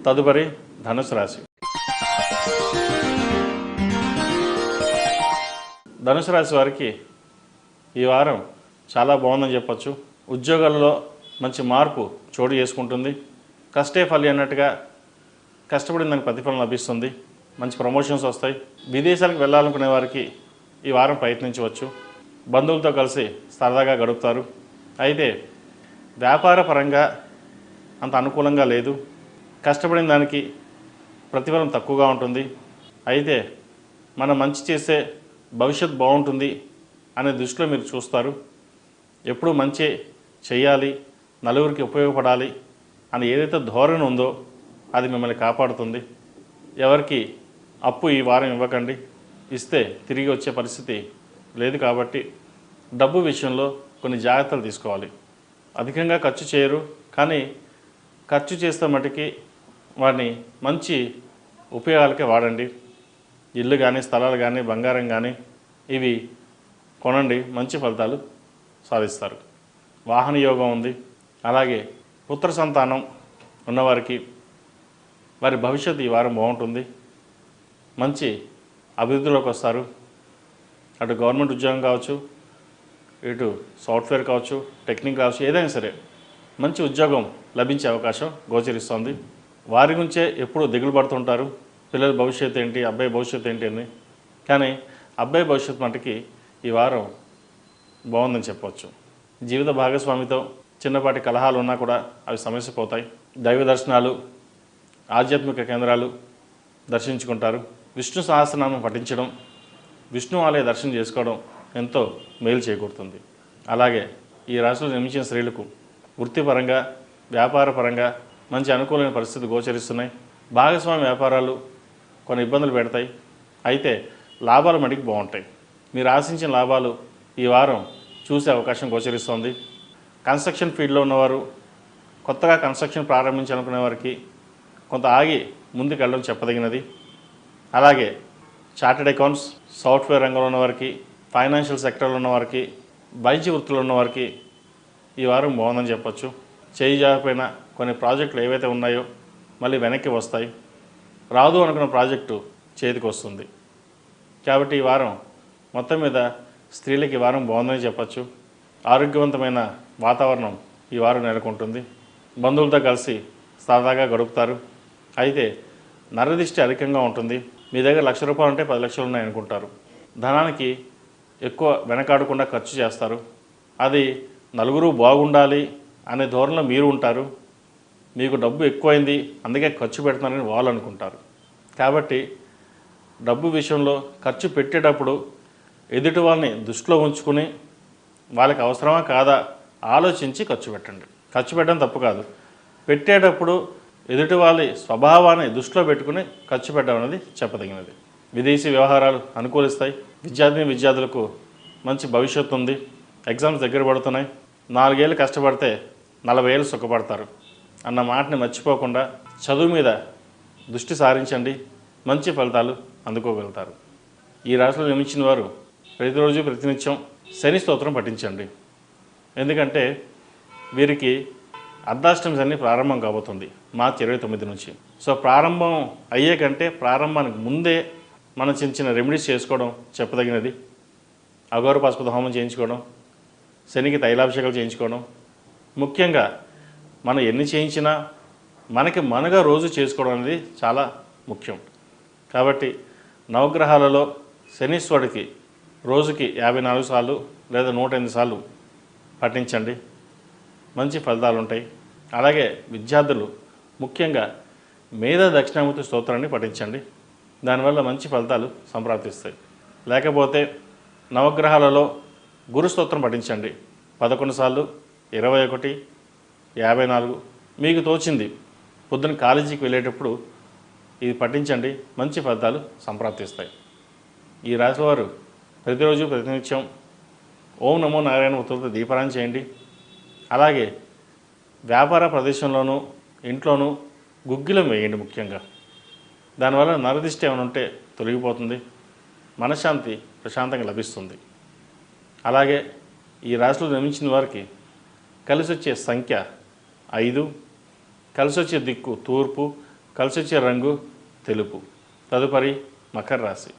తదుపరి ధనుసు రాశి. ధనుసు రాశి వారికి ఈ వారం చాలా బాగుందని చెప్పచ్చు. ఉద్యోగాల్లో మంచి మార్పు చోటు చేసుకుంటుంది. కష్టే ఫలి అన్నట్టుగా కష్టపడిన దానికి ప్రతిఫలం లభిస్తుంది. మంచి ప్రమోషన్స్ వస్తాయి. విదేశాలకు వెళ్ళాలనుకునే వారికి ఈ వారం ప్రయత్నించవచ్చు. బంధువులతో కలిసి సరదాగా గడుపుతారు. అయితే వ్యాపార పరంగా అంత అనుకూలంగా లేదు. కష్టపడిన దానికి ప్రతిఫలం తక్కువగా ఉంటుంది. అయితే మనం మంచి చేసే భవిష్యత్తు బాగుంటుంది అనే దృష్టిలో మీరు చూస్తారు. ఎప్పుడూ మంచి చేయాలి, నలుగురికి ఉపయోగపడాలి అని ఏదైతే ధోరణి ఉందో అది మిమ్మల్ని కాపాడుతుంది. ఎవరికి అప్పు ఈ వారం ఇవ్వకండి. ఇస్తే తిరిగి వచ్చే పరిస్థితి లేదు. కాబట్టి డబ్బు విషయంలో కొన్ని జాగ్రత్తలు తీసుకోవాలి. అధికంగా ఖర్చు చేయరు, కానీ ఖర్చు చేస్తే మటుకి వాటిని మంచి ఉపయోగాలకే వాడండి. ఇల్లు కానీ, స్థలాలు కానీ, బంగారం కానీ ఇవి కొనండి. మంచి ఫలితాలు సాధిస్తారు. వాహన యోగం ఉంది. అలాగే పుత్ర సంతానం ఉన్నవారికి వారి భవిష్యత్తు ఈ వారం బాగుంటుంది. మంచి అభివృద్ధిలోకి వస్తారు. అటు గవర్నమెంట్ ఉద్యోగం కావచ్చు, ఇటు సాఫ్ట్వేర్ కావచ్చు, టెక్నిక్ కావచ్చు, ఏదైనా సరే మంచి ఉద్యోగం లభించే అవకాశం గోచరిస్తోంది. వారి గురించే ఎప్పుడూ దిగులు పడుతుంటారు. పిల్లల భవిష్యత్తు ఏంటి, అబ్బాయి భవిష్యత్తు ఏంటి అని. కానీ అబ్బాయి భవిష్యత్తు మటుకి ఈ వారం బాగుందని చెప్పవచ్చు. జీవిత భాగస్వామితో చిన్నపాటి కలహాలు ఉన్నా కూడా అవి సమస్య పోతాయి. దైవ దర్శనాలు, ఆధ్యాత్మిక కేంద్రాలు దర్శించుకుంటారు. విష్ణు సహస్రనామం పఠించడం, విష్ణు ఆలయ దర్శనం చేసుకోవడం ఎంతో మేలు చేకూరుతుంది. అలాగే ఈ రాశిలో జన్మించిన స్త్రీలకు వృత్తిపరంగా, వ్యాపారపరంగా మంచి అనుకూలమైన పరిస్థితులు గోచరిస్తున్నాయి. భాగస్వామి వ్యాపారాలు కొన్ని ఇబ్బందులు పెడతాయి. అయితే లాభాలు మటుకు బాగుంటాయి. మీరు ఆశించిన లాభాలు ఈ వారం చూసే అవకాశం గోచరిస్తోంది. కన్స్ట్రక్షన్ ఫీల్డ్లో ఉన్నవారు, కొత్తగా కన్స్ట్రక్షన్ ప్రారంభించాలనుకునే వారికి కొంత ఆగి ముందుకు వెళ్ళడం చెప్పదగినది. అలాగే చార్టెడ్ అకౌంట్స్, సాఫ్ట్వేర్ రంగంలో ఉన్నవారికి, ఫైనాన్షియల్ సెక్టర్లో ఉన్నవారికి, వైద్య వృత్తిలో ఉన్నవారికి ఈ వారం బాగుందని చెప్పచ్చు. చేయి జారిపోయిన కొన్ని ప్రాజెక్టులు ఏవైతే ఉన్నాయో మళ్ళీ వెనక్కి వస్తాయి. రాదు అనుకున్న ప్రాజెక్టు చేతికి వస్తుంది. కాబట్టి ఈ వారం మొత్తం మీద స్త్రీలకు ఈ వారం బాగుందని చెప్పచ్చు. ఆరోగ్యవంతమైన వాతావరణం ఈ వారం నెలకొంటుంది. బంధువులతో కలిసి సరదాగా గడుపుతారు. అయితే నరదిష్టి అధికంగా ఉంటుంది. మీ దగ్గర ₹1,00,000 ఉంటే 10 లక్షలు ఉన్నాయనుకుంటారు. ధనానికి ఎక్కువ వెనకాడకుండా ఖర్చు చేస్తారు. అది నలుగురు బాగుండాలి అనే ధోరణిలో మీరు ఉంటారు. మీకు డబ్బు ఎక్కువైంది అందుకే ఖర్చు పెడుతున్నారని వాళ్ళు అనుకుంటారు. కాబట్టి డబ్బు విషయంలో ఖర్చు పెట్టేటప్పుడు ఎదుటి వాళ్ళని దృష్టిలో ఉంచుకుని వాళ్ళకి అవసరమా కాదా ఆలోచించి ఖర్చు పెట్టండి. ఖర్చు పెట్టడం తప్పు కాదు. పెట్టేటప్పుడు ఎదుటి వాళ్ళ స్వభావాన్ని దృష్టిలో పెట్టుకుని ఖర్చు పెట్టడం అనేది చెప్పదగినది. విదేశీ వ్యవహారాలు అనుకూలిస్తాయి. విద్యార్థులకు మంచి భవిష్యత్తు ఉంది. ఎగ్జామ్స్ దగ్గర పడుతున్నాయి. 4 ఏళ్ళు కష్టపడితే 40 ఏళ్ళు సుఖపడతారు అన్న మాటని మర్చిపోకుండా చదువు మీద దృష్టి సారించండి. మంచి ఫలితాలు అందుకోగలుగుతారు. ఈ రాశిలో జన్మించిన వారు ప్రతిరోజు ప్రతినిత్యం శని స్తోత్రం పఠించండి. ఎందుకంటే వీరికి అర్ధాష్టమి శని ప్రారంభం కాబోతుంది మార్చి 29 నుంచి. సో ప్రారంభం అయ్యే కంటే ప్రారంభానికి ముందే మనం చిన్న రెమెడీస్ చేసుకోవడం చెప్పదగినది. అఘోర పాశుపత హోమం చేయించుకోవడం, శనికి తైలాభిషేకాలు చేయించుకోవడం, ముఖ్యంగా మనం ఎన్ని చేయించినా మనకి మనగా రోజు చేసుకోవడం అనేది చాలా ముఖ్యం. కాబట్టి నవగ్రహాలలో శనీశ్వరుడికి రోజుకి 54 సార్లు లేదా 108 సార్లు పఠించండి. మంచి ఫలితాలు ఉంటాయి. అలాగే విద్యార్థులు ముఖ్యంగా మేధా దక్షిణామూర్తి స్తోత్రాన్ని పఠించండి. దానివల్ల మంచి ఫలితాలు సంప్రాప్తిస్తాయి. లేకపోతే నవగ్రహాలలో గురు స్తోత్రం పఠించండి. 11 సార్లు, 21, 54 మీకు తోచింది. పొద్దున కాలేజీకి వెళ్ళేటప్పుడు ఇది పఠించండి. మంచి ఫలితాలు సంప్రాప్తిస్తాయి. ఈ రాశి వారు ప్రతిరోజు ప్రతినిత్యం ఓం నమో నారాయణ ఉత్తరతో దీపారాయణ చేయండి. అలాగే వ్యాపార ప్రదేశంలోనూ ఇంట్లోనూ గుగ్గిలం వేయండి. ముఖ్యంగా దానివల్ల నరదిష్టి ఏమైనా ఉంటే తొలగిపోతుంది. మనశ్శాంతి ప్రశాంతంగా లభిస్తుంది. అలాగే ఈ రాశిలో జన్మించిన వారికి కలిసి వచ్చే సంఖ్య 5, కలిసి వచ్చే దిక్కు తూర్పు, కలిసొచ్చే రంగు తెలుపు. తదుపరి మకర రాశి.